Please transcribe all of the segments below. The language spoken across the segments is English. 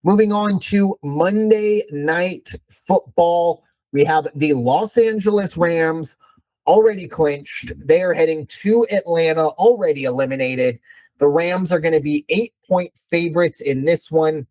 Moving on to Monday Night Football, we have the Los Angeles Rams already clinched. They are heading to Atlanta, already eliminated. The Rams are going to be 8-point favorites in this one.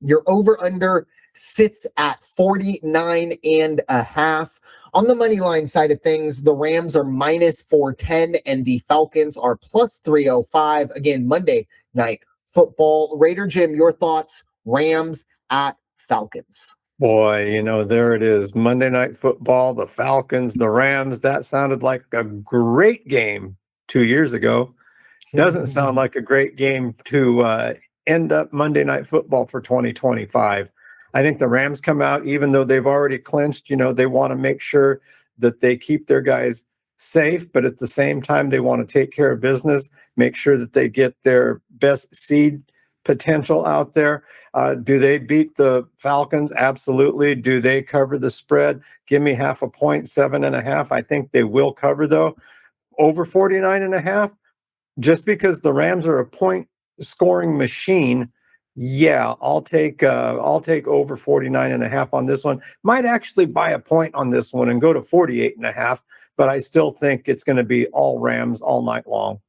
Your over-under sits at 49.5. On the money line side of things, the Rams are minus 410 and the Falcons are plus 305. Again, Monday Night Football. Raider Jim, your thoughts? Rams at Falcons. Boy, there it is. Monday Night Football, the Falcons, the Rams. That sounded like a great game 2 years ago. Doesn't sound like a great game to end up Monday Night Football for 2025. I think the Rams come out, even though they've already clinched, they want to make sure that they keep their guys safe, but at the same time, they want to take care of business, make sure that they get their best seed potential out there. Do they beat the Falcons? Absolutely. Do they cover the spread? Give me half a point, 7.5. I think they will cover, though. Over 49.5, just because the Rams are a point scoring machine. Yeah, I'll take over 49.5 on this one. Might actually buy a point on this one and go to 48.5, but I still think it's going to be all Rams all night long.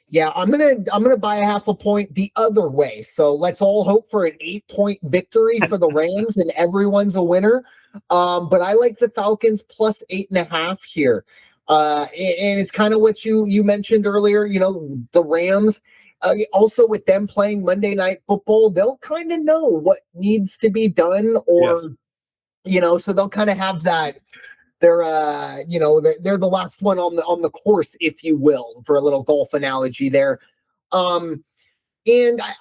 Yeah, I'm gonna buy a half a point the other way. So let's all hope for an 8-point victory for the Rams and everyone's a winner. But I like the Falcons plus 8.5 here. And it's kind of what you mentioned earlier. The Rams. Also, with them playing Monday Night Football, they'll kind of know what needs to be done, or yes. So they'll kind of have that. They're they're the last one on the course, if you will, for a little golf analogy there. And I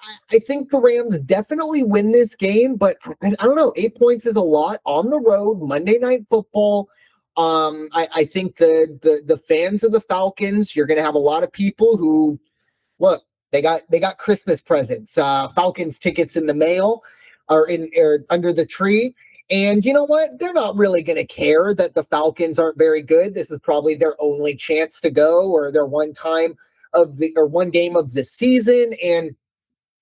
think the Rams definitely win this game, but I don't know. 8 points is a lot on the road, Monday Night Football. I think the fans of the Falcons, you're going to have a lot of people who look. They got Christmas presents, Falcons tickets in the mail, or under the tree. And you know what? They're not really going to care that the Falcons aren't very good. This is probably their only chance to go, or their one game of the season. And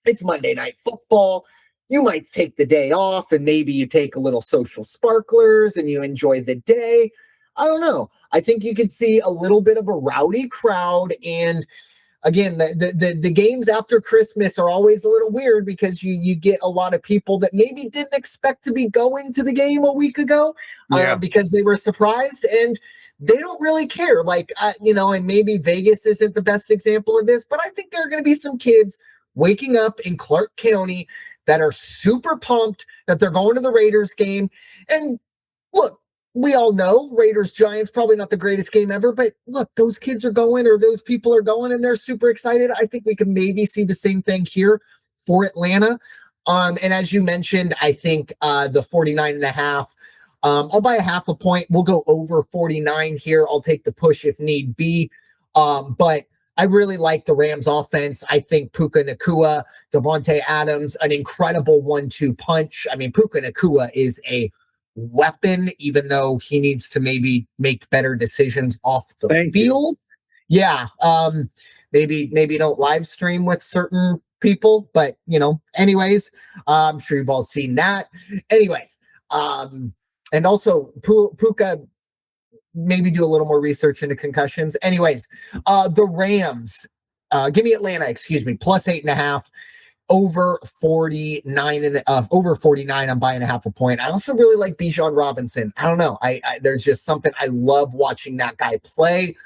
it's Monday Night Football. You might take the day off and maybe you take a little social sparklers and you enjoy the day. I don't know. I think you could see a little bit of a rowdy crowd. And again, the games after Christmas are always a little weird because you get a lot of people that maybe didn't expect to be going to the game a week ago because they were surprised, and they don't really care. And maybe Vegas isn't the best example of this, but I think there are going to be some kids waking up in Clark County that are super pumped that they're going to the Raiders game. And look, we all know Raiders-Giants, probably not the greatest game ever, but look, those kids are going, or those people are going, and they're super excited. I think we can maybe see the same thing here for Atlanta. And as you mentioned, I think the 49.5, I'll buy a half a point. We'll go over 49 here. I'll take the push if need be. But I really like the Rams offense. I think Puka Nacua, Devontae Adams, an incredible 1-2 punch. I mean, Puka Nacua is a weapon, even though he needs to maybe make better decisions off the field. Yeah. Maybe don't live stream with certain people, but anyways, I'm sure you've all seen that. Anyways, and also Puka, maybe do a little more research into concussions. Anyways, the Rams, give me Atlanta, plus 8.5. Over 49 over 49. I'm buying a half a point. I also really like Bijan Robinson. I don't know. I there's just something, I love watching that guy play.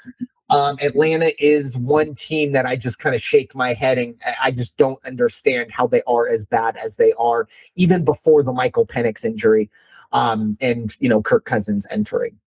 Atlanta is one team that I just kind of shake my head, and I just don't understand how they are as bad as they are, even before the Michael Penix injury, and Kirk Cousins entering.